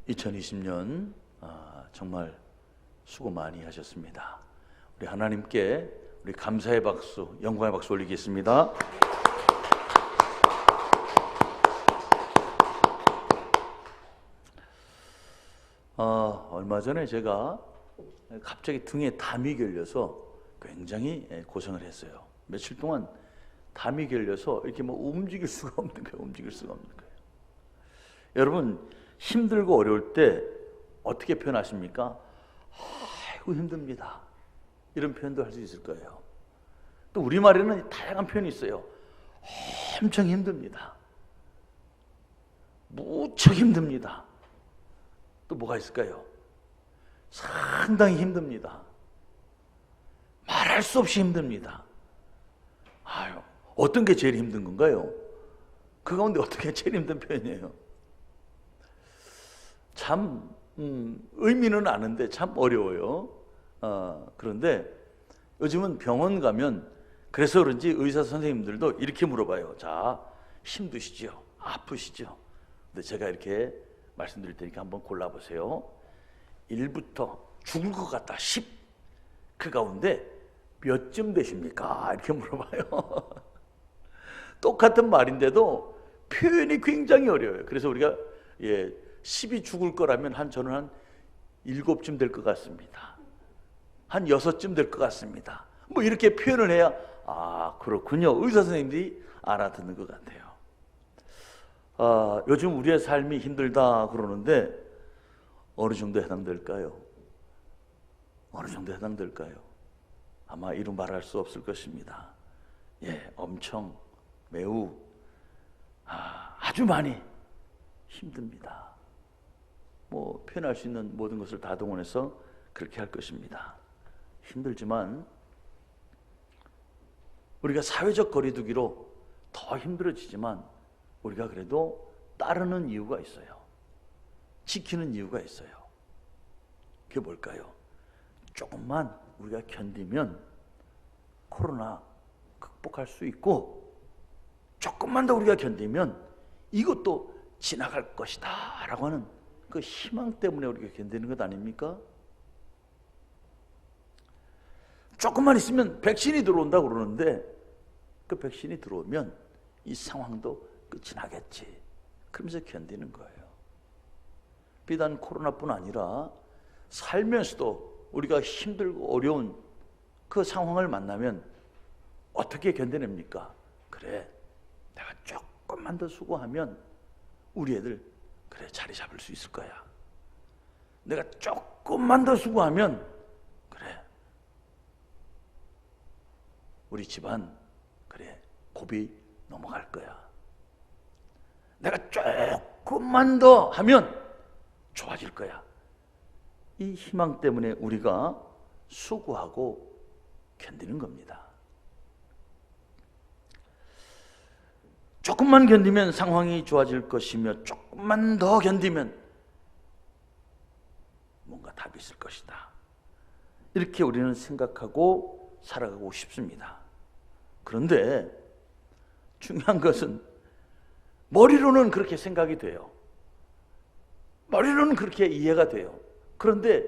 2020년 정말 수고 많이 하셨습니다. 우리 하나님께 우리 감사의 박수, 영광의 박수 올리겠습니다. 얼마 전에 제가 갑자기 등에 담이 결려서 굉장히 고생을 했어요. 며칠 동안 담이 결려서 이렇게 움직일 수가 없는 거예요. 움직일 수가 없는 거예요. 여러분, 힘들고 어려울 때 어떻게 표현하십니까? 아이고 힘듭니다. 이런 표현도 할 수 있을 거예요. 또 우리말에는 다양한 표현이 있어요. 엄청 힘듭니다. 무척 힘듭니다. 또 뭐가 있을까요? 상당히 힘듭니다. 말할 수 없이 힘듭니다. 아유, 어떤 게 제일 힘든 건가요? 그 가운데 어떤 게 제일 힘든 표현이에요? 참 의미는 아는데 참 어려워요. 그런데 요즘은 병원 가면 그래서 그런지 의사 선생님들도 이렇게 물어봐요. 자, 힘드시죠? 아프시죠? 근데 제가 이렇게 말씀드릴 테니까 한번 골라보세요. 1부터 죽을 것 같다 10. 그 가운데 몇 쯤 되십니까? 이렇게 물어봐요. 똑같은 말인데도 표현이 굉장히 어려워요. 그래서 우리가 10이 죽을 거라면 저는 한 7쯤 될 것 같습니다. 한 6쯤 될 것 같습니다. 뭐 이렇게 표현을 해야 그렇군요. 의사 선생님들이 알아듣는 것 같아요. 요즘 우리의 삶이 힘들다 그러는데 어느 정도 해당될까요? 어느 정도 해당될까요? 아마 이루 말할 수 없을 것입니다. 엄청 매우 아주 많이 힘듭니다. 표현할 수 있는 모든 것을 다 동원해서 그렇게 할 것입니다. 힘들지만 우리가 사회적 거리두기로 더 힘들어지지만 우리가 그래도 따르는 이유가 있어요. 지키는 이유가 있어요. 그게 뭘까요? 조금만 우리가 견디면 코로나 극복할 수 있고, 조금만 더 우리가 견디면 이것도 지나갈 것이다 라고 하는 그 희망 때문에 우리가 견디는 것 아닙니까? 조금만 있으면 백신이 들어온다 그러는데 그 백신이 들어오면 이 상황도 끝이 나겠지. 그러면서 견디는 거예요. 비단 코로나뿐 아니라 살면서도 우리가 힘들고 어려운 그 상황을 만나면 어떻게 견뎌냅니까? 그래, 내가 조금만 더 수고하면 우리 애들 그래 자리 잡을 수 있을 거야. 내가 조금만 더 수고하면 그래 우리 집안 그래 고비 넘어갈 거야. 내가 조금만 더 하면 좋아질 거야. 이 희망 때문에 우리가 수고하고 견디는 겁니다. 조금만 견디면 상황이 좋아질 것이며 조금만 더 견디면 뭔가 답이 있을 것이다. 이렇게 우리는 생각하고 살아가고 싶습니다. 그런데 중요한 것은 머리로는 그렇게 생각이 돼요. 머리로는 그렇게 이해가 돼요. 그런데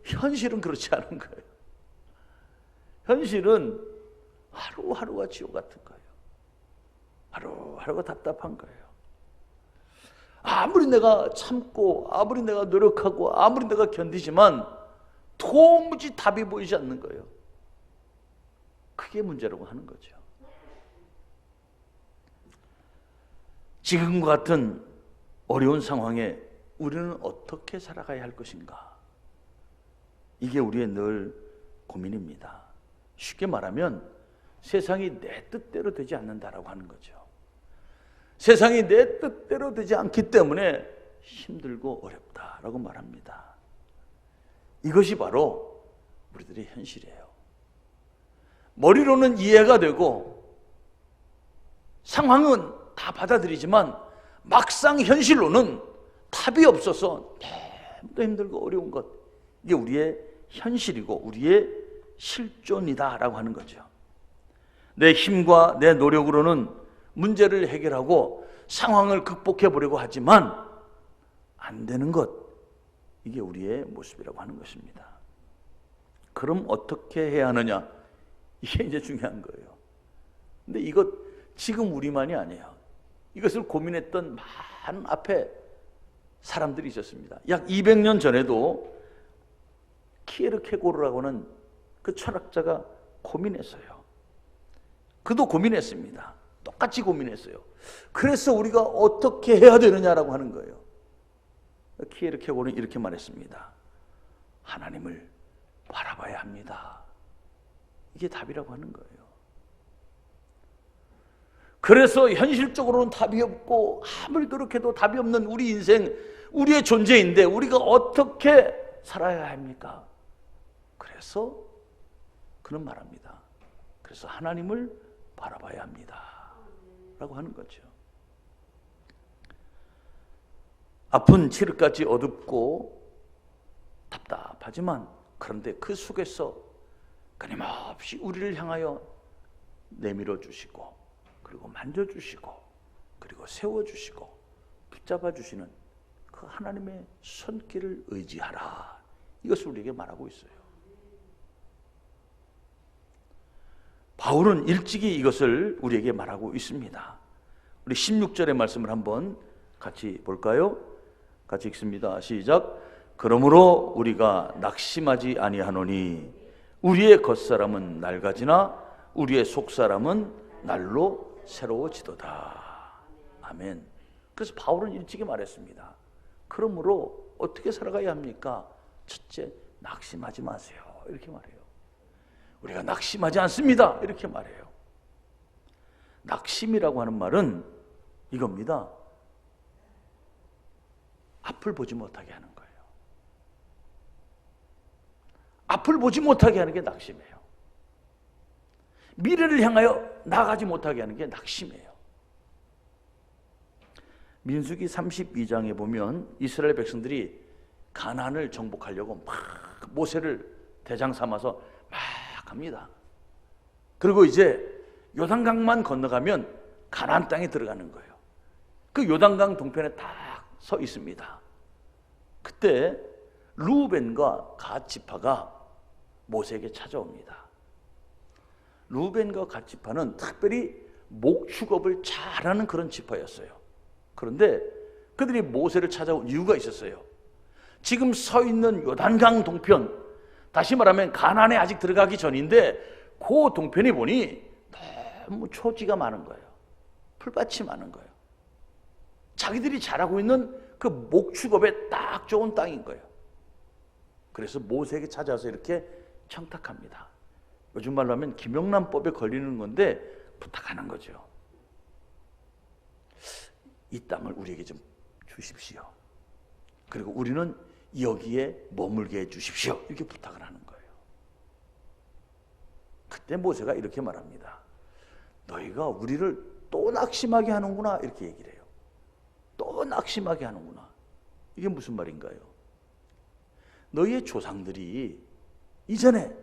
현실은 그렇지 않은 거예요. 현실은 하루하루가 지옥 같은 거예요. 하루하루가 답답한 거예요. 아무리 내가 참고 아무리 내가 노력하고 아무리 내가 견디지만 도무지 답이 보이지 않는 거예요. 그게 문제라고 하는 거죠. 지금과 같은 어려운 상황에 우리는 어떻게 살아가야 할 것인가? 이게 우리의 늘 고민입니다. 쉽게 말하면 세상이 내 뜻대로 되지 않는다라고 하는 거죠. 세상이 내 뜻대로 되지 않기 때문에 힘들고 어렵다라고 말합니다. 이것이 바로 우리들의 현실이에요. 머리로는 이해가 되고 상황은 다 받아들이지만 막상 현실로는 답이 없어서 너무 힘들고 어려운 것, 이게 우리의 현실이고 우리의 실존이다라고 하는 거죠. 내 힘과 내 노력으로는 문제를 해결하고 상황을 극복해 보려고 하지만 안 되는 것, 이게 우리의 모습이라고 하는 것입니다. 그럼 어떻게 해야 하느냐? 이게 이제 중요한 거예요. 근데 이것 지금 우리만이 아니에요. 이것을 고민했던 많은 앞에 사람들이 있었습니다. 약 200년 전에도 키에르케고르라고 하는 그 철학자가 고민했어요. 그도 고민했습니다. 똑같이 고민했어요. 그래서 우리가 어떻게 해야 되느냐라고 하는 거예요. 키에르케고르는 이렇게 말했습니다. 하나님을 바라봐야 합니다. 이게 답이라고 하는 거예요. 그래서 현실적으로는 답이 없고 아무리 노력해도 답이 없는 우리 인생, 우리의 존재인데 우리가 어떻게 살아야 합니까? 그래서 그는 말합니다. 그래서 하나님을 바라봐야 합니다. 라고 하는 거죠. 아픈 칠흑같이 어둡고 답답하지만 그런데 그 속에서 끊임없이 우리를 향하여 내밀어 주시고 그리고 만져주시고 그리고 세워주시고 붙잡아 주시는 그 하나님의 손길을 의지하라. 이것을 우리에게 말하고 있어요. 바울은 일찍이 이것을 우리에게 말하고 있습니다. 우리 16절의 말씀을 한번 같이 볼까요? 같이 읽습니다. 시작. 그러므로 우리가 낙심하지 아니하노니 우리의 겉사람은 낡아지나 우리의 속사람은 날로 새로워지도다. 아멘. 그래서 바울은 일찍이 말했습니다. 그러므로 어떻게 살아가야 합니까? 첫째, 낙심하지 마세요. 이렇게 말해요. 우리가 낙심하지 않습니다. 이렇게 말해요. 낙심이라고 하는 말은 이겁니다. 앞을 보지 못하게 하는 거예요. 앞을 보지 못하게 하는 게 낙심이에요. 미래를 향하여 나가지 못하게 하는 게 낙심이에요. 민수기 32장에 보면 이스라엘 백성들이 가나안을 정복하려고 막 모세를 대장 삼아서 막 합니다. 그리고 이제 요단강만 건너가면 가나안 땅에 들어가는 거예요. 그 요단강 동편에 딱 서 있습니다. 그때 루벤과 갓 지파가 모세에게 찾아옵니다. 루벤과 갓 지파는 특별히 목축업을 잘하는 그런 지파였어요. 그런데 그들이 모세를 찾아온 이유가 있었어요. 지금 서 있는 요단강 동편, 다시 말하면 가나안에 아직 들어가기 전인데 그 동편에 보니 너무 초지가 많은 거예요. 풀밭이 많은 거예요. 자기들이 잘하고 있는 그 목축업에 딱 좋은 땅인 거예요. 그래서 모세에게 찾아와서 이렇게 청탁합니다. 요즘 말로 하면 김영란법에 걸리는 건데 부탁하는 거죠. 이 땅을 우리에게 좀 주십시오. 그리고 우리는 여기에 머물게 해 주십시오. 이렇게 부탁을 하는 거예요. 그때 모세가 이렇게 말합니다. 너희가 우리를 또 낙심하게 하는구나. 이렇게 얘기를 해요. 또 낙심하게 하는구나. 이게 무슨 말인가요? 너희의 조상들이 이전에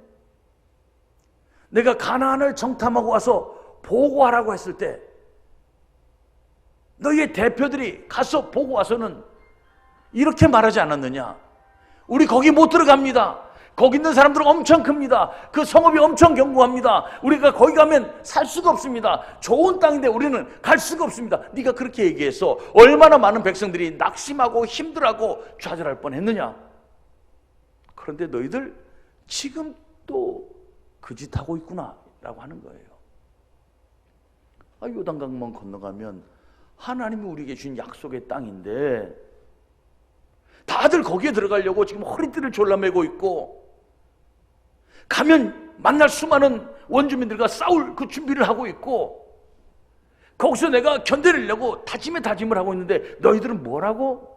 내가 가나안을 정탐하고 와서 보고하라고 했을 때 너희의 대표들이 가서 보고 와서는 이렇게 말하지 않았느냐? 우리 거기 못 들어갑니다. 거기 있는 사람들은 엄청 큽니다. 그 성읍이 엄청 견고합니다. 우리가 거기 가면 살 수가 없습니다. 좋은 땅인데 우리는 갈 수가 없습니다. 네가 그렇게 얘기해서 얼마나 많은 백성들이 낙심하고 힘들어하고 좌절할 뻔했느냐? 그런데 너희들 지금 또 그 짓 하고 있구나 라고 하는 거예요. 요단강만 건너가면 하나님이 우리에게 주신 약속의 땅인데 다들 거기에 들어가려고 지금 허리띠를 졸라매고 있고 가면 만날 수많은 원주민들과 싸울 그 준비를 하고 있고 거기서 내가 견뎌내려고 다짐을 하고 있는데 너희들은 뭐라고?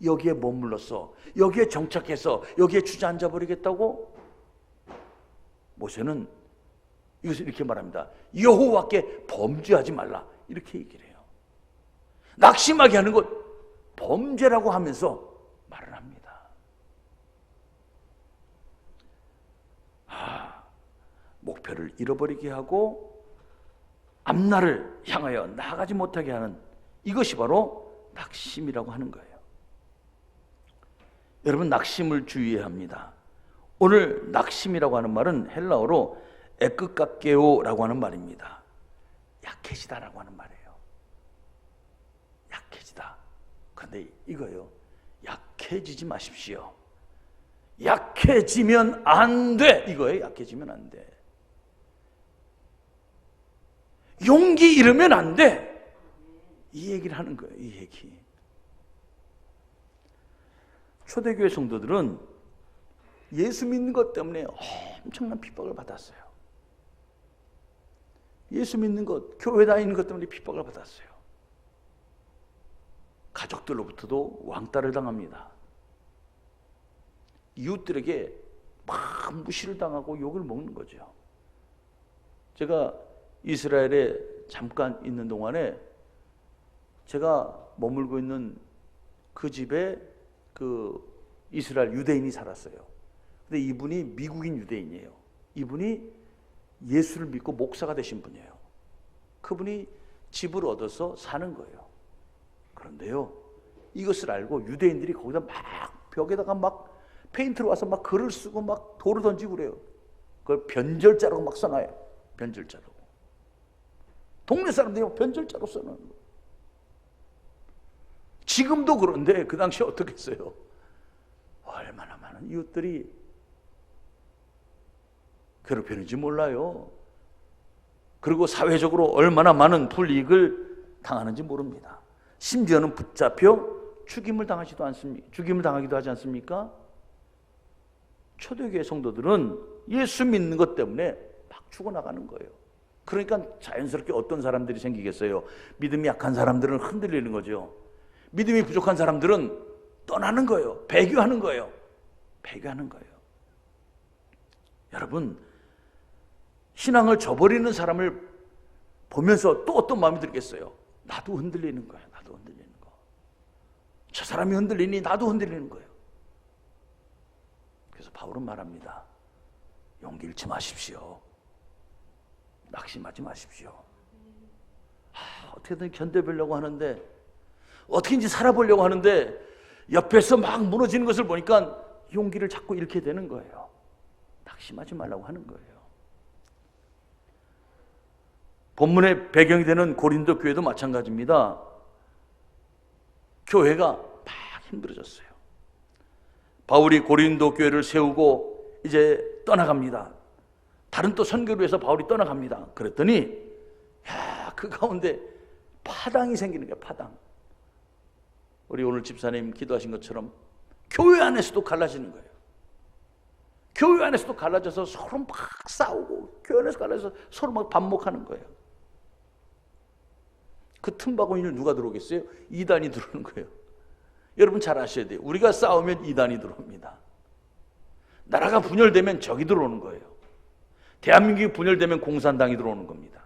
여기에 머물러서 여기에 정착해서 여기에 주저앉아 버리겠다고? 모세는 이것을 이렇게 말합니다. 여호와께 범죄하지 말라. 이렇게 얘기를 해요. 낙심하게 하는 것 범죄라고 하면서 말을 합니다. 목표를 잃어버리게 하고 앞날을 향하여 나아가지 못하게 하는 이것이 바로 낙심이라고 하는 거예요. 여러분, 낙심을 주의해야 합니다. 오늘 낙심이라고 하는 말은 헬라어로 에크카케오라고 하는 말입니다. 약해지다라고 하는 말이에요. 약해지다. 그런데 이거요, 약해지지 마십시오. 약해지면 안 돼. 이거예요. 약해지면 안 돼. 용기 잃으면 안 돼. 이 얘기를 하는 거예요. 이 얘기. 초대교회 성도들은 예수 믿는 것 때문에 엄청난 핍박을 받았어요. 예수 믿는 것, 교회 다니는 것 때문에 핍박을 받았어요. 가족들로부터도 왕따를 당합니다. 이웃들에게 막 무시를 당하고 욕을 먹는 거죠. 제가 이스라엘에 잠깐 있는 동안에 제가 머물고 있는 그 집에 그 이스라엘 유대인이 살았어요. 근데 이분이 미국인 유대인이에요. 이분이 예수를 믿고 목사가 되신 분이에요. 그분이 집을 얻어서 사는 거예요. 그런데요, 이것을 알고 유대인들이 거기다 막 벽에다가 막 페인트로 와서 막 글을 쓰고 막 돌을 던지고 그래요. 그걸 변절자라고 막 써놔요. 변절자로. 동네 사람들이 막 변절자로 써놓은 거예요. 지금도 그런데 그 당시에 어떻게 했어요? 얼마나 많은 이웃들이 괴롭히는지 몰라요. 그리고 사회적으로 얼마나 많은 불이익을 당하는지 모릅니다. 심지어는 붙잡혀 죽임을 당하지도 않습니까? 죽임을 당하기도 하지 않습니까? 초대교회 성도들은 예수 믿는 것 때문에 막 죽어나가는 거예요. 그러니까 자연스럽게 어떤 사람들이 생기겠어요? 믿음이 약한 사람들은 흔들리는 거죠. 믿음이 부족한 사람들은 떠나는 거예요. 배교하는 거예요. 배교하는 거예요. 여러분, 신앙을 저버리는 사람을 보면서 또 어떤 마음이 들겠어요? 나도 흔들리는 거예요. 나도 흔들리는 거. 저 사람이 흔들리니 나도 흔들리는 거예요. 그래서 바울은 말합니다. 용기 잃지 마십시오. 낙심하지 마십시오. 어떻게든 견뎌보려고 하는데, 어떻게든지 살아보려고 하는데 옆에서 막 무너지는 것을 보니까 용기를 자꾸 잃게 되는 거예요. 낙심하지 말라고 하는 거예요. 본문의 배경이 되는 고린도 교회도 마찬가지입니다. 교회가 막 힘들어졌어요. 바울이 고린도 교회를 세우고 이제 떠나갑니다. 다른 또 선교를 위해서 바울이 떠나갑니다. 그랬더니 그 가운데 파당이 생기는 거예요. 파당. 우리 오늘 집사님 기도하신 것처럼 교회 안에서도 갈라지는 거예요. 교회 안에서도 갈라져서 서로 막 싸우고, 교회 안에서 갈라져서 서로 막 반목하는 거예요. 그 틈바구니를 누가 들어오겠어요? 이단이 들어오는 거예요. 여러분 잘 아셔야 돼요. 우리가 싸우면 이단이 들어옵니다. 나라가 분열되면 적이 들어오는 거예요. 대한민국이 분열되면 공산당이 들어오는 겁니다.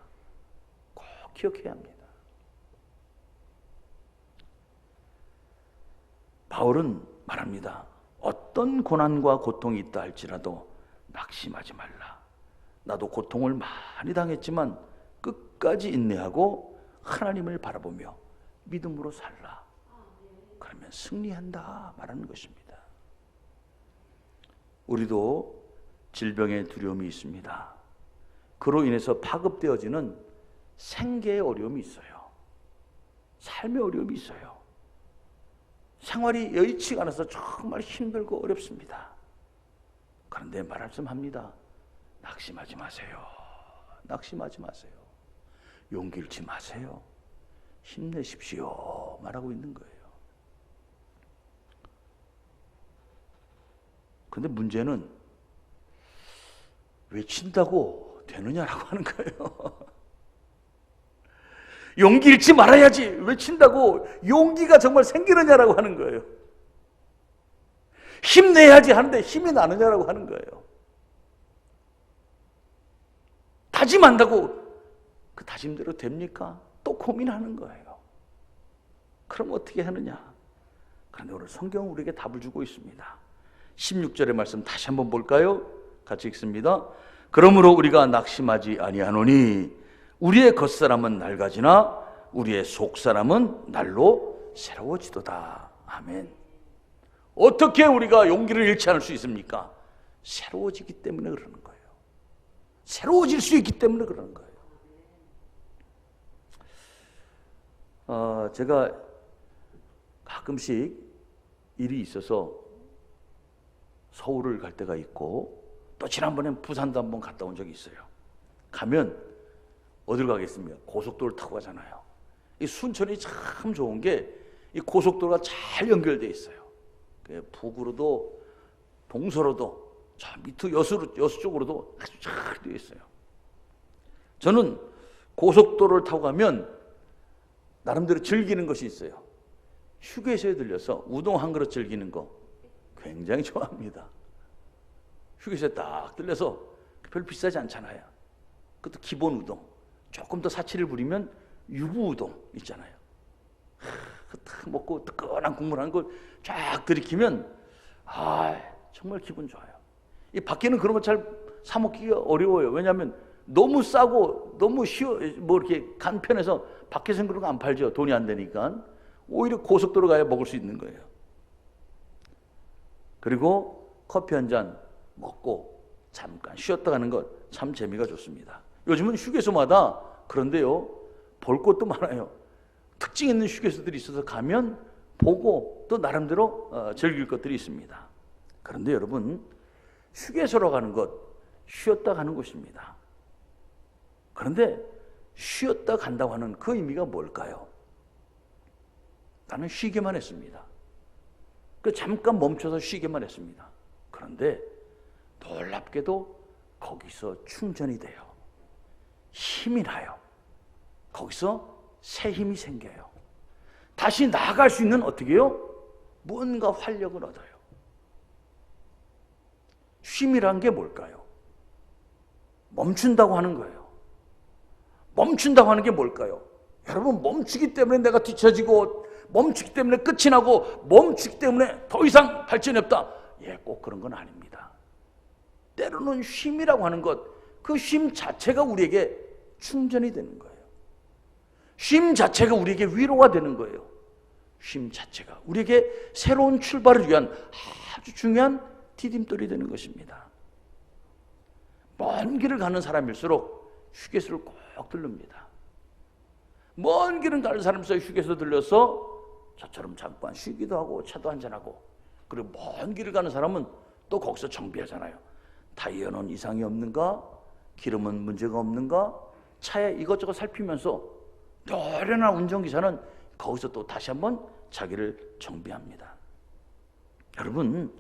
꼭 기억해야 합니다. 바울은 말합니다. 어떤 고난과 고통이 있다 할지라도 낙심하지 말라. 나도 고통을 많이 당했지만 끝까지 인내하고 하나님을 바라보며 믿음으로 살라. 그러면 승리한다 말하는 것입니다. 우리도 질병의 두려움이 있습니다. 그로 인해서 파급되어지는 생계의 어려움이 있어요. 삶의 어려움이 있어요. 생활이 여의치가 않아서 정말 힘들고 어렵습니다. 그런데 말씀합니다. 낙심하지 마세요. 낙심하지 마세요. 용기 잃지 마세요. 힘내십시오. 말하고 있는 거예요. 근데 문제는 외친다고 되느냐라고 하는 거예요. 용기 잃지 말아야지. 외친다고 용기가 정말 생기느냐라고 하는 거예요. 힘내야지 하는데 힘이 나느냐라고 하는 거예요. 다짐한다고 그 다짐대로 됩니까? 또 고민하는 거예요. 그럼 어떻게 하느냐? 그런데 오늘 성경은 우리에게 답을 주고 있습니다. 16절의 말씀 다시 한번 볼까요? 같이 읽습니다. 그러므로 우리가 낙심하지 아니하노니 우리의 겉사람은 낡아지나 우리의 속사람은 날로 새로워지도다. 아멘. 어떻게 우리가 용기를 잃지 않을 수 있습니까? 새로워지기 때문에 그러는 거예요. 새로워질 수 있기 때문에 그러는 거예요. 제가 가끔씩 일이 있어서 서울을 갈 때가 있고, 또 지난번엔 부산도 한번 갔다 온 적이 있어요. 가면 어딜 가겠습니까? 고속도로를 타고 가잖아요. 이 순천이 참 좋은 게 이 고속도로가 잘 연결되어 있어요. 북으로도 동서로도 저 밑에 여수 쪽으로도 아주 잘 되어 있어요. 저는 고속도로를 타고 가면 나름대로 즐기는 것이 있어요. 휴게소에 들려서 우동 한 그릇 즐기는 거 굉장히 좋아합니다. 휴게소에 딱 들려서 별로 비싸지 않잖아요. 그것도 기본 우동. 조금 더 사치를 부리면 유부 우동 있잖아요. 딱 먹고 뜨끈한 국물 한 걸 쫙 들이키면 정말 기분 좋아요. 이 밖에는 그런 거 잘 사 먹기가 어려워요. 왜냐하면 너무 싸고 너무 이렇게 간편해서 밖에서는 그런 거 안 팔죠. 돈이 안 되니까. 오히려 고속도로 가야 먹을 수 있는 거예요. 그리고 커피 한 잔 먹고 잠깐 쉬었다 가는 것 참 재미가 좋습니다. 요즘은 휴게소마다 그런데요, 볼 것도 많아요. 특징 있는 휴게소들이 있어서 가면 보고 또 나름대로 즐길 것들이 있습니다. 그런데 여러분, 휴게소로 가는 것, 쉬었다 가는 곳입니다. 그런데 쉬었다 간다고 하는 그 의미가 뭘까요? 나는 쉬기만 했습니다. 잠깐 멈춰서 쉬기만 했습니다. 그런데 놀랍게도 거기서 충전이 돼요. 힘이 나요. 거기서 새 힘이 생겨요. 다시 나아갈 수 있는 어떻게 해요? 뭔가 활력을 얻어요. 쉼이란 게 뭘까요? 멈춘다고 하는 거예요. 멈춘다고 하는 게 뭘까요? 여러분, 멈추기 때문에 내가 뒤처지고, 멈추기 때문에 끝이 나고, 멈추기 때문에 더 이상 발전이 없다. 꼭 그런 건 아닙니다. 때로는 쉼이라고 하는 것, 그 쉼 자체가 우리에게 충전이 되는 거예요. 쉼 자체가 우리에게 위로가 되는 거예요. 쉼 자체가 우리에게 새로운 출발을 위한 아주 중요한 디딤돌이 되는 것입니다. 먼 길을 가는 사람일수록 휴게소를 꼭 들릅니다. 먼 길을 가는 사람일수록 휴게소 들려서 저처럼 잠깐 쉬기도 하고 차도 한잔하고, 그리고 먼 길을 가는 사람은 또 거기서 정비하잖아요. 타이어는 이상이 없는가? 기름은 문제가 없는가? 차에 이것저것 살피면서 노련한 운전기사는 거기서 또 다시 한번 자기를 정비합니다. 여러분,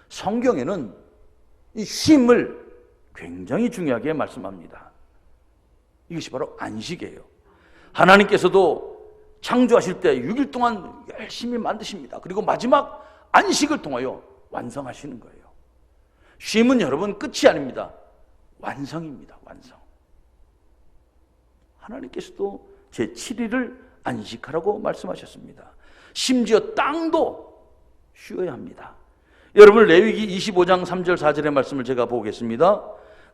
성경에는 이 쉼을 굉장히 중요하게 말씀합니다. 이것이 바로 안식이에요. 하나님께서도 창조하실 때 6일 동안 열심히 만드십니다. 그리고 마지막 안식을 통하여 완성하시는 거예요. 쉼은 여러분 끝이 아닙니다. 완성입니다. 완성. 하나님께서도 제7일을 안식하라고 말씀하셨습니다. 심지어 땅도 쉬어야 합니다. 여러분, 레위기 25장 3절 4절의 말씀을 제가 보겠습니다.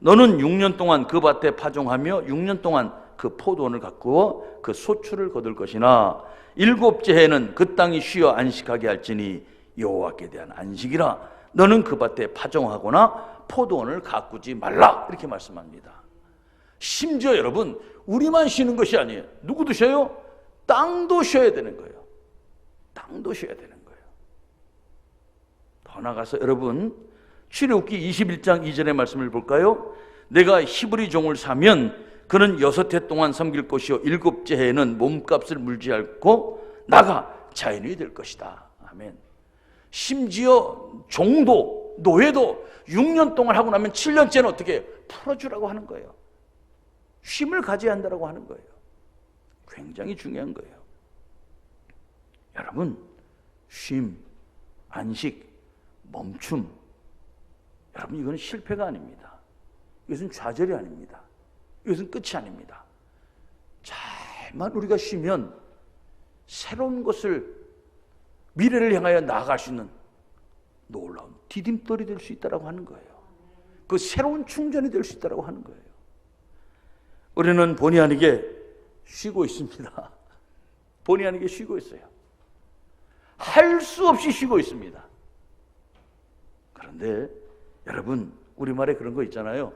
너는 6년 동안 그 밭에 파종하며 6년 동안 그 포도원을 가꾸어 그 소출을 거둘 것이나 일곱째 해는 그 땅이 쉬어 안식하게 할지니 여호와께 대한 안식이라. 너는 그 밭에 파종하거나 포도원을 가꾸지 말라. 이렇게 말씀합니다. 심지어 여러분, 우리만 쉬는 것이 아니에요. 누구도 쉬어요? 땅도 쉬어야 되는 거예요. 땅도 쉬어야 되는 거예요. 더 나아가서 여러분, 출애굽기 21장 2절의 말씀을 볼까요? 내가 히브리 종을 사면 그는 6해 동안 섬길 것이요 7째 해에는 몸값을 물지 않고 나가 자연이 될 것이다. 아멘. 심지어 종도 노예도 6년 동안 하고 나면 7년째는 어떻게 풀어주라고 하는 거예요. 쉼을 가져야 한다고 하는 거예요. 굉장히 중요한 거예요. 여러분, 쉼, 안식, 멈춤, 여러분, 이건 실패가 아닙니다. 이것은 좌절이 아닙니다. 이것은 끝이 아닙니다. 잘만 우리가 쉬면 새로운 것을, 미래를 향하여 나아갈 수 있는 놀라운 디딤돌이 될 수 있다고 하는 거예요. 그 새로운 충전이 될 수 있다고 하는 거예요. 우리는 본의 아니게 쉬고 있습니다. 본의 아니게 쉬고 있어요. 할 수 없이 쉬고 있습니다. 그런데 여러분, 우리말에 그런 거 있잖아요.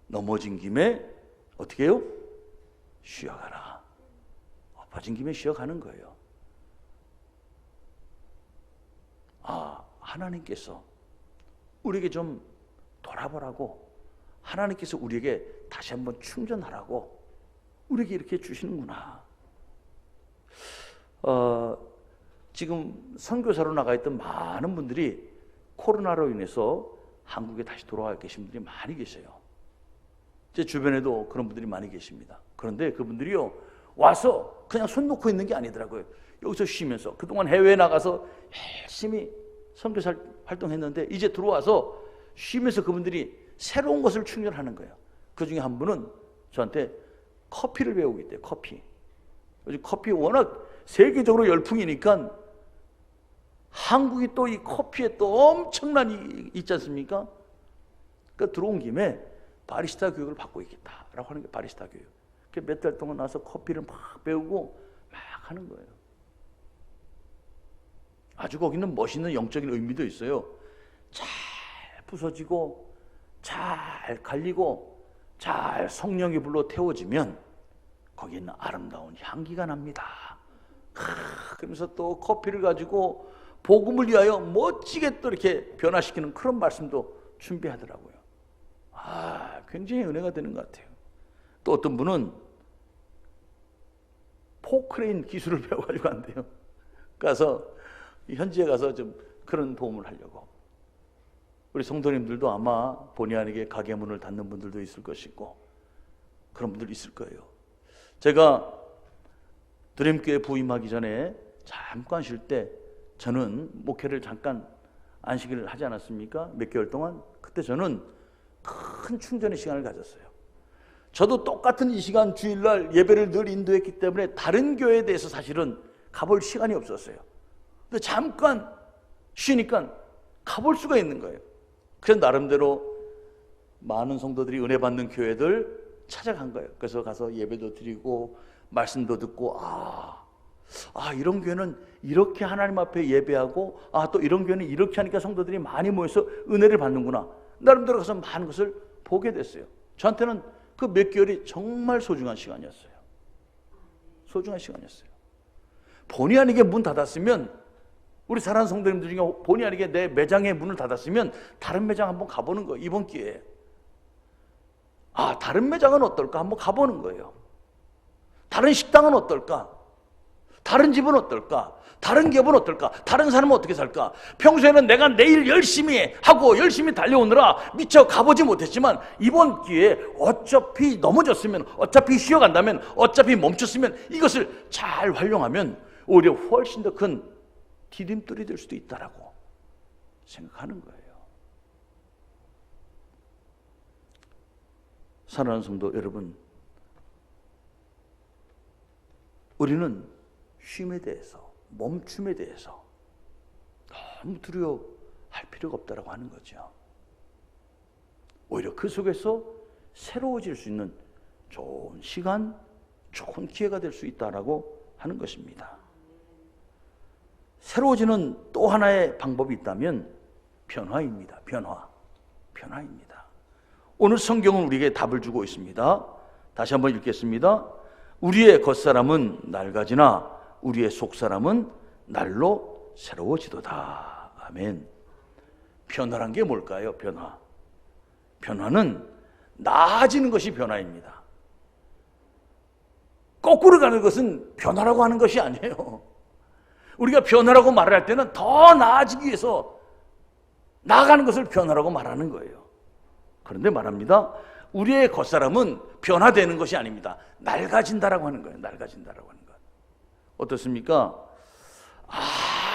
넘어진 김에 어떻게 해요? 쉬어가라. 엎어진 김에 쉬어가는 거예요. 하나님께서 우리에게 좀 돌아보라고, 하나님께서 우리에게 다시 한번 충전하라고 우리에게 이렇게 주시는구나. 지금 선교사로 나가 있던 많은 분들이 코로나로 인해서 한국에 다시 돌아와 계신 분들이 많이 계세요. 제 주변에도 그런 분들이 많이 계십니다. 그런데 그분들이요, 와서 그냥 손 놓고 있는 게 아니더라고요. 여기서 쉬면서 그동안 해외에 나가서 열심히 선교사 활동했는데 이제 들어와서 쉬면서 그분들이 새로운 것을 충전하는 거예요. 그 중에 한 분은 저한테 커피를 배우고 있대요. 커피. 요즘 커피 워낙 세계적으로 열풍이니까 한국이 또 이 커피에 또 엄청난 있지 않습니까? 그러니까 들어온 김에 바리스타 교육을 받고 있겠다라고 하는 게 바리스타 교육. 몇 달 동안 나서 커피를 막 배우고 막 하는 거예요. 아주 거기는 멋있는 영적인 의미도 있어요. 잘 부서지고 잘 갈리고 잘 성령의 불로 태워지면 거기에는 아름다운 향기가 납니다. 그러면서 또 커피를 가지고 복음을 위하여 멋지게 또 이렇게 변화시키는 그런 말씀도 준비하더라고요. 굉장히 은혜가 되는 것 같아요. 또 어떤 분은 포크레인 기술을 배워가지고 간대요. 가서 현지에 가서 좀 그런 도움을 하려고. 우리 성도님들도 아마 본의 아니게 가게 문을 닫는 분들도 있을 것이고 그런 분들 있을 거예요. 제가 드림교회 부임하기 전에 잠깐 쉴 때 저는 목회를 잠깐 안식일을 하지 않았습니까? 몇 개월 동안. 그때 저는 큰 충전의 시간을 가졌어요. 저도 똑같은 이 시간 주일날 예배를 늘 인도했기 때문에 다른 교회에 대해서 사실은 가볼 시간이 없었어요. 근데 잠깐 쉬니까 가볼 수가 있는 거예요. 그래서 나름대로 많은 성도들이 은혜 받는 교회들 찾아간 거예요. 그래서 가서 예배도 드리고 말씀도 듣고 이런 교회는 이렇게 하나님 앞에 예배하고 또 이런 교회는 이렇게 하니까 성도들이 많이 모여서 은혜를 받는구나. 나름대로 가서 많은 것을 보게 됐어요. 저한테는 그 몇 개월이 정말 소중한 시간이었어요. 소중한 시간이었어요. 본의 아니게 문 닫았으면, 우리 사랑하는 성도님들 중에 본의 아니게 내 매장에 문을 닫았으면 다른 매장 한번 가보는 거예요. 이번 기회에. 다른 매장은 어떨까? 한번 가보는 거예요. 다른 식당은 어떨까? 다른 집은 어떨까? 다른 기업은 어떨까? 다른 사람은 어떻게 살까? 평소에는 내가 내일 열심히 하고 열심히 달려오느라 미처 가보지 못했지만 이번 기회에 어차피 넘어졌으면, 어차피 쉬어간다면, 어차피 멈췄으면 이것을 잘 활용하면 오히려 훨씬 더 큰 디딤돌이 될 수도 있다라고 생각하는 거예요. 사랑하는 성도 여러분, 우리는 쉼에 대해서, 멈춤에 대해서 너무 두려워할 필요가 없다라고 하는 거죠. 오히려 그 속에서 새로워질 수 있는 좋은 시간, 좋은 기회가 될 수 있다라고 하는 것입니다. 새로워지는 또 하나의 방법이 있다면 변화입니다. 변화입니다. 오늘 성경은 우리에게 답을 주고 있습니다. 다시 한번 읽겠습니다. 우리의 겉사람은 낡아지나 우리의 속사람은 날로 새로워지도다. 아멘. 변화란 게 뭘까요? 변화는 나아지는 것이 변화입니다. 거꾸로 가는 것은 변화라고 하는 것이 아니에요. 우리가 변화라고 말을 할 때는 더 나아지기 위해서 나아가는 것을 변화라고 말하는 거예요. 그런데 말합니다. 우리의 겉사람은 변화되는 것이 아닙니다. 낡아진다라고 하는 거예요. 낡아진다라고 하는 것. 어떻습니까?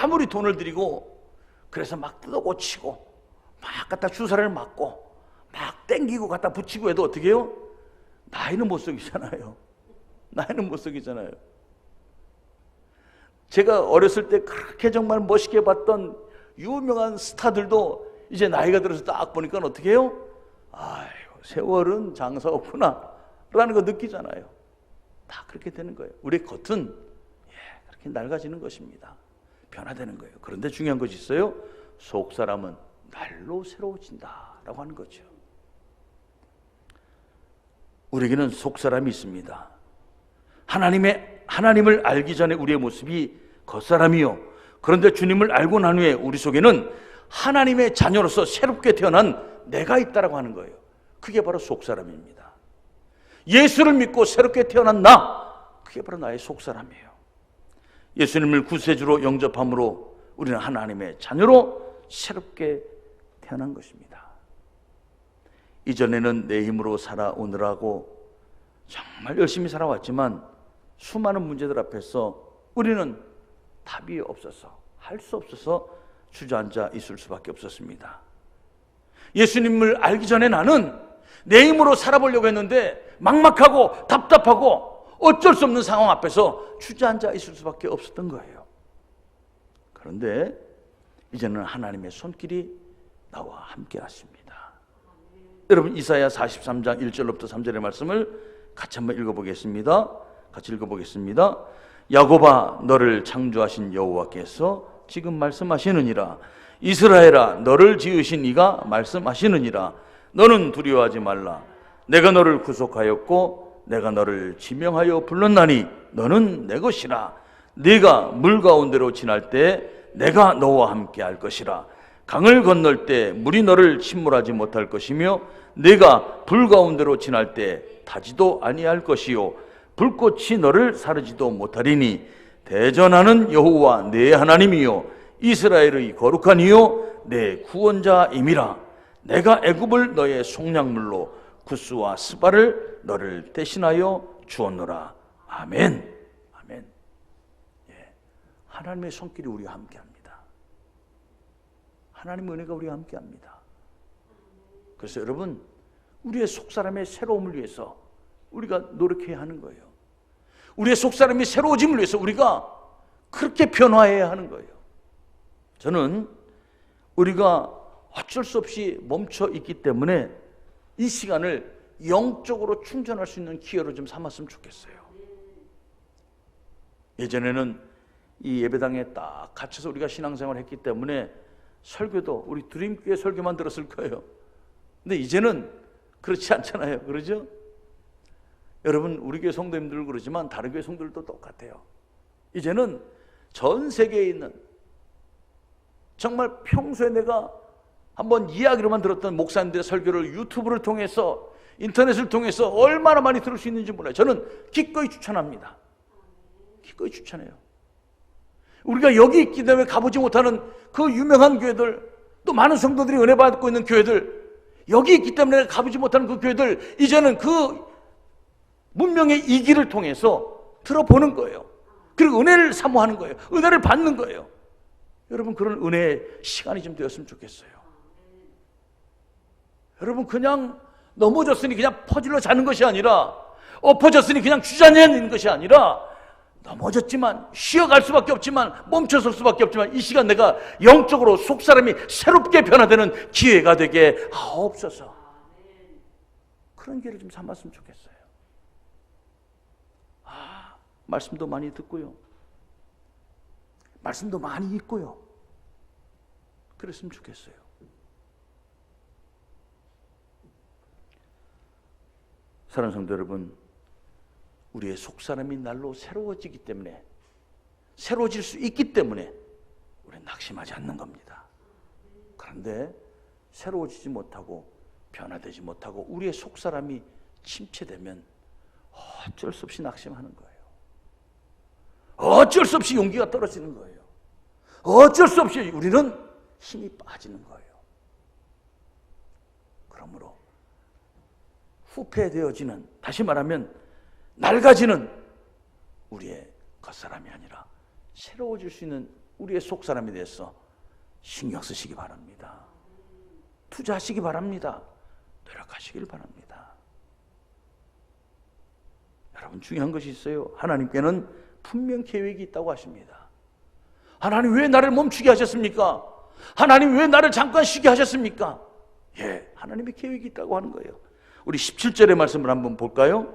아무리 돈을 들이고 그래서 막 뜯어 고치고 막 갖다 주사를 맞고 막 땡기고 갖다 붙이고 해도 어떻게 해요? 나이는 못 속이잖아요. 나이는 못 속이잖아요. 제가 어렸을 때 그렇게 정말 멋있게 봤던 유명한 스타들도 이제 나이가 들어서 딱 보니까 어떻게 해요? 아이고, 세월은 장사 없구나 라는 거 느끼잖아요. 다 그렇게 되는 거예요. 우리의 겉은 그렇게 낡아지는 것입니다. 변화되는 거예요. 그런데 중요한 것이 있어요. 속 사람은 날로 새로워진다라고 하는 거죠. 우리에게는 속사람이 있습니다. 하나님을 알기 전에 우리의 모습이 겉사람이요, 그런데 주님을 알고 난 후에 우리 속에는 하나님의 자녀로서 새롭게 태어난 내가 있다라고 하는 거예요. 그게 바로 속사람입니다. 예수를 믿고 새롭게 태어난 그게 바로 나의 속사람이에요. 예수님을 구세주로 영접함으로 우리는 하나님의 자녀로 새롭게 태어난 것입니다. 이전에는 내 힘으로 살아오느라고 정말 열심히 살아왔지만 수많은 문제들 앞에서 우리는 답이 없어서, 할 수 없어서 주저앉아 있을 수밖에 없었습니다. 예수님을 알기 전에 나는 내 힘으로 살아보려고 했는데 막막하고 답답하고 어쩔 수 없는 상황 앞에서 주저앉아 있을 수밖에 없었던 거예요. 그런데 이제는 하나님의 손길이 나와 함께 하십니다. 여러분, 이사야 43장 1절로부터 3절의 말씀을 같이 한번 읽어보겠습니다. 같이 읽어보겠습니다. 야곱아, 너를 창조하신 여호와께서 지금 말씀하시느니라. 이스라엘아, 너를 지으신 이가 말씀하시느니라. 너는 두려워하지 말라. 내가 너를 구속하였고 내가 너를 지명하여 불렀나니 너는 내 것이라. 네가 물 가운데로 지날 때 내가 너와 함께 할 것이라. 강을 건널 때 물이 너를 침몰하지 못할 것이며 네가 불 가운데로 지날 때 타지도 아니할 것이요 불꽃이 너를 사르지도 못하리니 대전하는 여호와 내 하나님이요 이스라엘의 거룩한 이요 내 구원자임이라. 내가 애굽을 너의 속량물로 구스와 스바를 너를 대신하여 주었노라. 아멘. 아멘. 예. 하나님의 손길이 우리와 함께합니다. 하나님의 은혜가 우리와 함께합니다. 그래서 여러분, 우리의 속사람의 새로움을 위해서 우리가 노력해야 하는 거예요. 우리의 속사람이 새로워짐을 위해서 우리가 그렇게 변화해야 하는 거예요. 저는 우리가 어쩔 수 없이 멈춰 있기 때문에 이 시간을 영적으로 충전할 수 있는 기회로 좀 삼았으면 좋겠어요. 예전에는 이 예배당에 딱 갇혀서 우리가 신앙생활을 했기 때문에 설교도 우리 드림교회 설교만 들었을 거예요. 근데 이제는 그렇지 않잖아요. 그러죠? 여러분, 우리 교회 성도님들 그러지만 다른 교회 성도들도 똑같아요. 이제는 전 세계에 있는, 정말 평소에 내가 한번 이야기로만 들었던 목사님들의 설교를 유튜브를 통해서, 인터넷을 통해서 얼마나 많이 들을 수 있는지 몰라요. 저는 기꺼이 추천합니다. 기꺼이 추천해요. 우리가 여기 있기 때문에 가보지 못하는 그 유명한 교회들, 또 많은 성도들이 은혜 받고 있는 교회들, 여기 있기 때문에 가보지 못하는 그 교회들, 이제는 그 문명의 이 길을 통해서 들어보는 거예요. 그리고 은혜를 사모하는 거예요. 은혜를 받는 거예요. 여러분, 그런 은혜의 시간이 좀 되었으면 좋겠어요. 여러분, 그냥 넘어졌으니 그냥 퍼질러 자는 것이 아니라, 엎어졌으니 그냥 주저앉는 것이 아니라, 넘어졌지만, 쉬어갈 수밖에 없지만, 멈춰설 수밖에 없지만, 이 시간 내가 영적으로 속사람이 새롭게 변화되는 기회가 되게 하옵소서. 그런 기회를 좀 삼았으면 좋겠어요. 말씀도 많이 듣고요, 말씀도 많이 읽고요, 그랬으면 좋겠어요. 사랑하는 성도 여러분, 우리의 속사람이 날로 새로워지기 때문에, 새로워질 수 있기 때문에 우리는 낙심하지 않는 겁니다. 그런데 새로워지지 못하고 변화되지 못하고 우리의 속사람이 침체되면 어쩔 수 없이 낙심하는 거예요. 어쩔 수 없이 용기가 떨어지는 거예요. 어쩔 수 없이 우리는 힘이 빠지는 거예요. 그러므로 후패되어지는, 다시 말하면 낡아지는 우리의 겉사람이 아니라 새로워질 수 있는 우리의 속사람에 대해서 신경 쓰시기 바랍니다. 투자하시기 바랍니다. 노력하시길 바랍니다. 여러분, 중요한 것이 있어요. 하나님께는 분명 계획이 있다고 하십니다. 하나님, 왜 나를 멈추게 하셨습니까? 하나님, 왜 나를 잠깐 쉬게 하셨습니까? 예, 하나님의 계획이 있다고 하는 거예요. 우리 17절의 말씀을 한번 볼까요?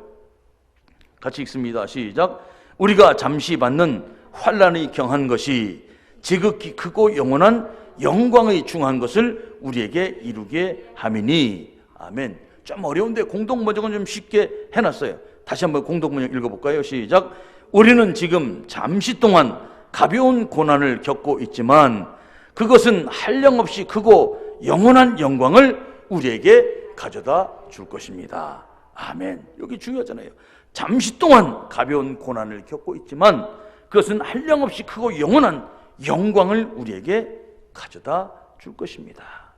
같이 읽습니다. 시작. 우리가 잠시 받는 환난이 경한 것이 지극히 크고 영원한 영광의 중한 것을 우리에게 이루게 함이니. 아멘. 좀 어려운데 공동번역은 좀 쉽게 해놨어요. 다시 한번 공동번역 읽어볼까요? 시작. 우리는 지금 잠시 동안 가벼운 고난을 겪고 있지만 그것은 한량없이 크고 영원한 영광을 우리에게 가져다 줄 것입니다. 아멘. 여기 중요하잖아요. 잠시 동안 가벼운 고난을 겪고 있지만 그것은 한량없이 크고 영원한 영광을 우리에게 가져다 줄 것입니다.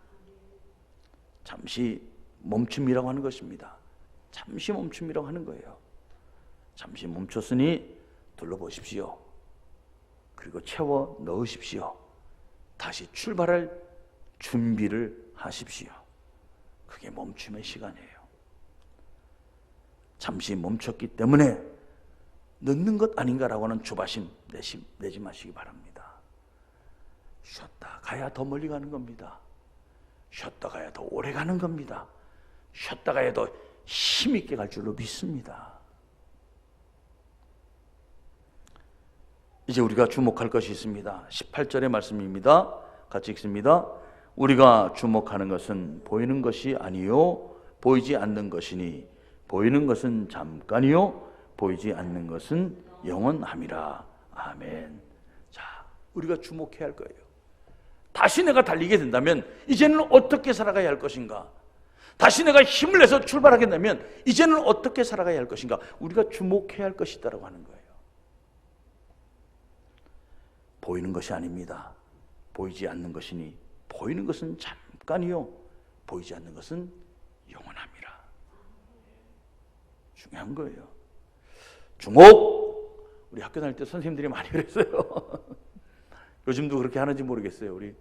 잠시 멈춤이라고 하는 것입니다. 잠시 멈춤이라고 하는 거예요. 잠시 멈췄으니 둘러보십시오. 그리고 채워 넣으십시오. 다시 출발할 준비를 하십시오. 그게 멈춤의 시간이에요. 잠시 멈췄기 때문에 늦는 것 아닌가라고 하는 조바심 내지 마시기 바랍니다. 쉬었다 가야 더 멀리 가는 겁니다. 쉬었다 가야 더 오래 가는 겁니다. 쉬었다 가야 더 힘있게 갈 줄로 믿습니다. 이제 우리가 주목할 것이 있습니다. 18절의 말씀입니다. 같이 읽습니다. 우리가 주목하는 것은 보이는 것이 아니요 보이지 않는 것이니 보이는 것은 잠깐이요 보이지 않는 것은 영원함이라. 아멘. 자, 우리가 주목해야 할 거예요. 다시 내가 달리게 된다면 이제는 어떻게 살아가야 할 것인가? 다시 내가 힘을 내서 출발하게 된다면 이제는 어떻게 살아가야 할 것인가? 우리가 주목해야 할 것이 있다고 하는 거예요. 보이는 것이 아닙니다. 보이지 않는 것이니 보이는 것은 잠깐이요 보이지 않는 것은 영원합니다. 중요한 거예요. 주목! 우리 학교 다닐 때 선생님들이 많이 그랬어요. 요즘도 그렇게 하는지 모르겠어요. 우리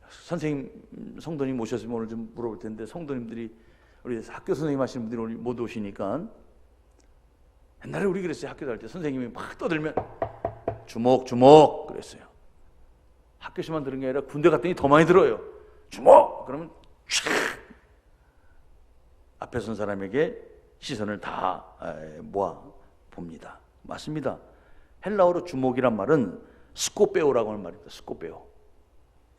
선생님, 성도님 오셨으면 오늘 좀 물어볼 텐데 성도님들이 우리 학교 선생님 하시는 분들이 오늘 못 오시니까 옛날에 우리 그랬어요. 학교 다닐 때 선생님이 막 떠들면 주목 주목 그랬어요. 학교에서만 들은 게 아니라 군대 갔더니 더 많이 들어요. 주목! 그러면 촥! 앞에 선 사람에게 시선을 다 모아 봅니다. 맞습니다. 헬라어로 주목이란 말은 스코페오라고 하는 말입니다. 스코페오.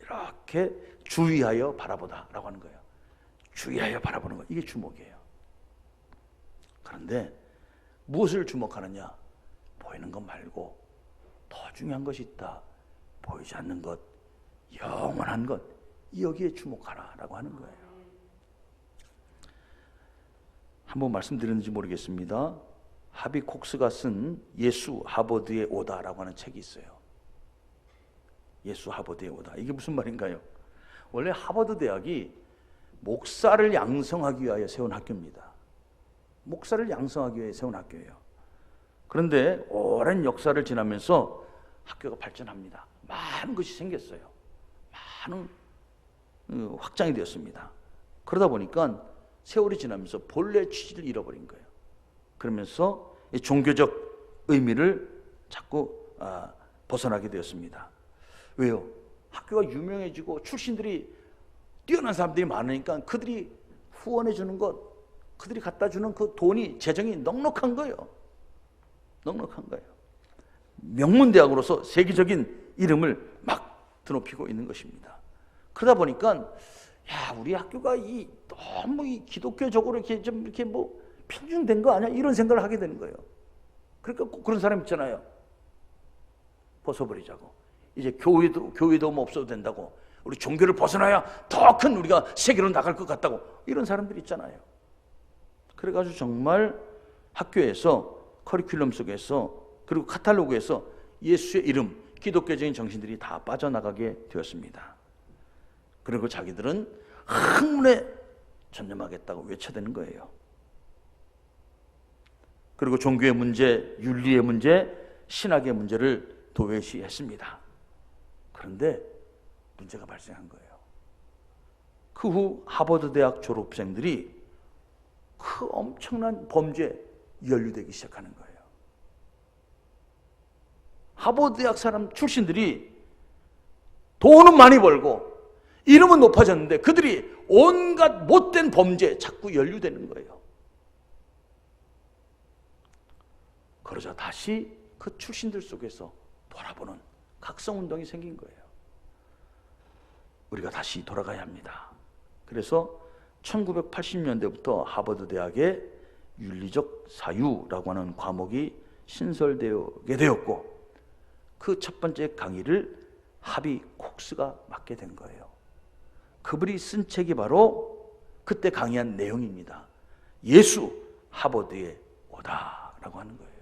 이렇게 주의하여 바라보다 라고 하는 거예요. 주의하여 바라보는 거, 이게 주목이에요. 그런데 무엇을 주목하느냐? 보이는 것 말고 더 중요한 것이 있다. 보이지 않는 것, 영원한 것, 여기에 주목하라 라고 하는 거예요. 한번 말씀드렸는지 모르겠습니다. 하비 콕스가 쓴 예수 하버드에 오다라고 하는 책이 있어요. 예수 하버드에 오다. 이게 무슨 말인가요? 원래 하버드 대학이 목사를 양성하기 위하여 세운 학교입니다. 목사를 양성하기 위해 세운 학교예요. 그런데 오랜 역사를 지나면서 학교가 발전합니다. 많은 것이 생겼어요. 많은 확장이 되었습니다. 그러다 보니까 세월이 지나면서 본래 취지를 잃어버린 거예요. 그러면서 종교적 의미를 자꾸 벗어나게 되었습니다. 왜요? 학교가 유명해지고 출신들이 뛰어난 사람들이 많으니까 그들이 후원해 주는 것, 그들이 갖다 주는 그 돈이, 재정이 넉넉한 거예요. 넉넉한 거예요. 명문대학으로서 세계적인 이름을 막 드높이고 있는 것입니다. 그러다 보니까 야, 우리 학교가 너무 기독교적으로 이렇게 좀 이렇게 편중된 거 아니야? 이런 생각을 하게 되는 거예요. 그러니까 꼭 그런 사람 있잖아요. 벗어버리자고. 이제 교회도 없어도 된다고. 우리 종교를 벗어나야 더 큰 우리가 세계로 나갈 것 같다고. 이런 사람들 있잖아요. 그래가지고 정말 학교에서 커리큘럼 속에서 그리고 카탈로그에서 예수의 이름, 기독교적인 정신들이 다 빠져나가게 되었습니다. 그리고 자기들은 학문에 전념하겠다고 외쳐대는 거예요. 그리고 종교의 문제, 윤리의 문제, 신학의 문제를 도외시했습니다. 그런데 문제가 발생한 거예요. 그 후 하버드 대학 졸업생들이 그 엄청난 범죄에 연루되기 시작하는 거예요. 하버드 대학 사람 출신들이 돈은 많이 벌고 이름은 높아졌는데 그들이 온갖 못된 범죄에 자꾸 연루되는 거예요. 그러자 다시 그 출신들 속에서 돌아보는 각성운동이 생긴 거예요. 우리가 다시 돌아가야 합니다. 그래서 1980년대부터 하버드 대학의 윤리적 사유라고 하는 과목이 신설되게 되었고, 그 첫 번째 강의를 하비 콕스가 맡게 된 거예요. 그분이 쓴 책이 바로 그때 강의한 내용입니다. 예수 하버드에 오다라고 하는 거예요.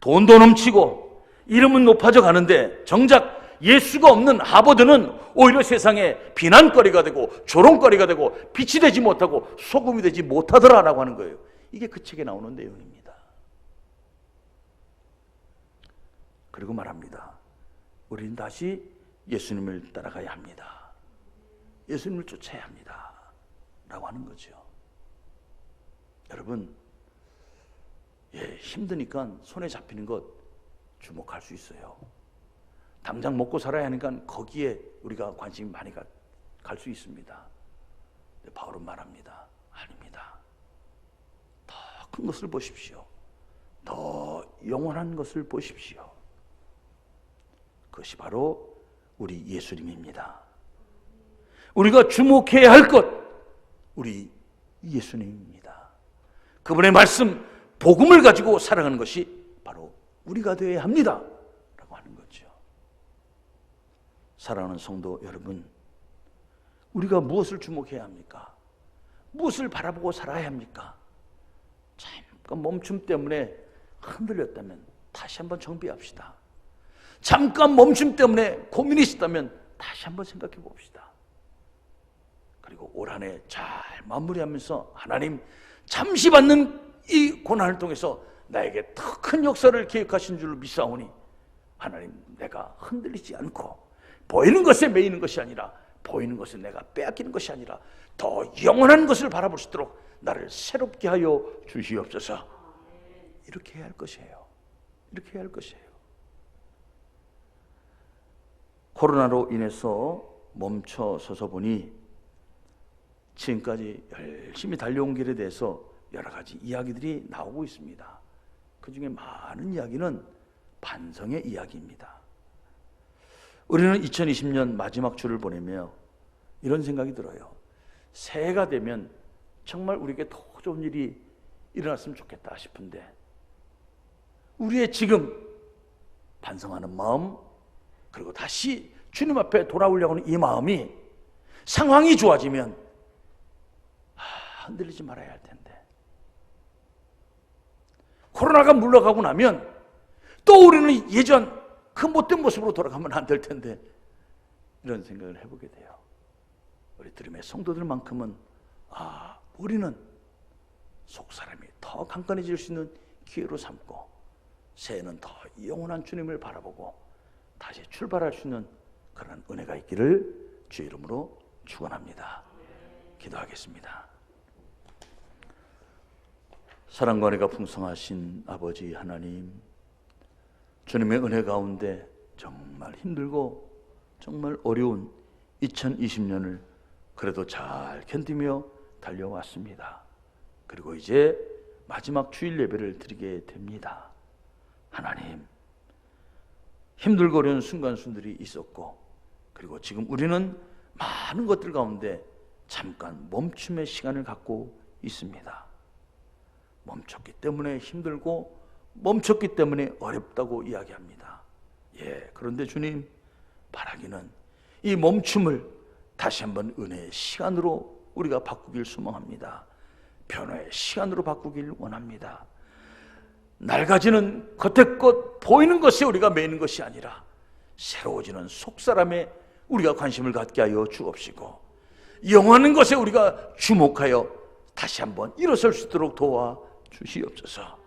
돈도 넘치고 이름은 높아져 가는데 정작 예수가 없는 하버드는 오히려 세상에 비난거리가 되고 조롱거리가 되고 빛이 되지 못하고 소금이 되지 못하더라라고 하는 거예요. 이게 그 책에 나오는 내용입니다. 그리고 말합니다. 우리는 다시 예수님을 따라가야 합니다. 예수님을 쫓아야 합니다. 라고 하는 거죠. 여러분, 힘드니까 손에 잡히는 것 주목할 수 있어요. 당장 먹고 살아야 하니까 거기에 우리가 관심이 많이 갈 수 있습니다. 바울은 말합니다. 아닙니다. 더 큰 것을 보십시오. 더 영원한 것을 보십시오. 그것이 바로 우리 예수님입니다. 우리가 주목해야 할 것, 우리 예수님입니다. 그분의 말씀, 복음을 가지고 살아가는 것이 바로 우리가 되어야 합니다. 라고 하는 거죠. 사랑하는 성도 여러분, 우리가 무엇을 주목해야 합니까? 무엇을 바라보고 살아야 합니까? 잠깐 멈춤 때문에 흔들렸다면 다시 한번 정비합시다. 잠깐 멈춤 때문에 고민이 있었다면 다시 한번 생각해 봅시다. 그리고 올 한 해 잘 마무리하면서 하나님, 잠시 받는 이 고난을 통해서 나에게 더 큰 역사를 계획하신 줄로 믿사오니 하나님, 내가 흔들리지 않고 보이는 것에 매이는 것이 아니라, 보이는 것에 내가 빼앗기는 것이 아니라 더 영원한 것을 바라볼 수 있도록 나를 새롭게 하여 주시옵소서. 이렇게 해야 할 것이에요. 이렇게 해야 할 것이에요. 코로나로 인해서 멈춰서서 보니 지금까지 열심히 달려온 길에 대해서 여러 가지 이야기들이 나오고 있습니다. 그 중에 많은 이야기는 반성의 이야기입니다. 우리는 2020년 마지막 주를 보내며 이런 생각이 들어요. 새해가 되면 정말 우리에게 더 좋은 일이 일어났으면 좋겠다 싶은데, 우리의 지금 반성하는 마음, 그리고 다시 주님 앞에 돌아오려고 하는 이 마음이 상황이 좋아지면 흔들리지 말아야 할 텐데, 코로나가 물러가고 나면 또 우리는 예전 그 못된 모습으로 돌아가면 안 될 텐데, 이런 생각을 해보게 돼요. 우리 드림의 성도들만큼은 우리는 속사람이 더 강건해질 수 있는 기회로 삼고, 새해는 더 영원한 주님을 바라보고 다시 출발할 수 있는 그런 은혜가 있기를 주의 이름으로 축원합니다. 기도하겠습니다. 사랑과 은혜가 풍성하신 아버지 하나님, 주님의 은혜 가운데 정말 힘들고 정말 어려운 2020년을 그래도 잘 견디며 달려왔습니다. 그리고 이제 마지막 주일 예배를 드리게 됩니다. 하나님, 힘들고 어려운 순간순들이 있었고, 그리고 지금 우리는 많은 것들 가운데 잠깐 멈춤의 시간을 갖고 있습니다. 멈췄기 때문에 힘들고 멈췄기 때문에 어렵다고 이야기합니다. 그런데 주님, 바라기는 이 멈춤을 다시 한번 은혜의 시간으로 우리가 바꾸길 소망합니다. 변화의 시간으로 바꾸길 원합니다. 낡아지는 겉의 것, 보이는 것에 우리가 매이는 것이 아니라 새로워지는 속사람에 우리가 관심을 갖게 하여 주옵시고, 영원한 것에 우리가 주목하여 다시 한번 일어설 수 있도록 도와 주시옵소서.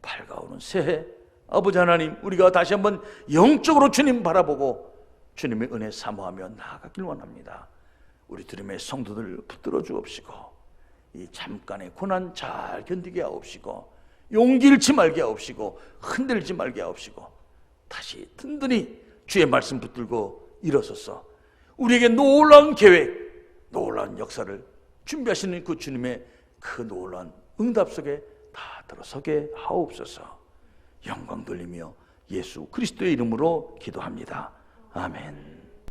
밝아오는 새해, 아버지 하나님, 우리가 다시 한번 영적으로 주님 바라보고 주님의 은혜 사모하며 나아가길 원합니다. 우리 드림의 성도들 붙들어 주옵시고, 이 잠깐의 고난 잘 견디게 하옵시고, 용기 잃지 말게 하옵시고, 흔들지 말게 하옵시고, 다시 든든히 주의 말씀 붙들고 일어서서 우리에게 놀라운 계획, 놀라운 역사를 준비하시는 그 주님의 그 놀라운 응답 속에 다 들어서게 하옵소서. 영광 돌리며 예수 그리스도의 이름으로 기도합니다. 아멘.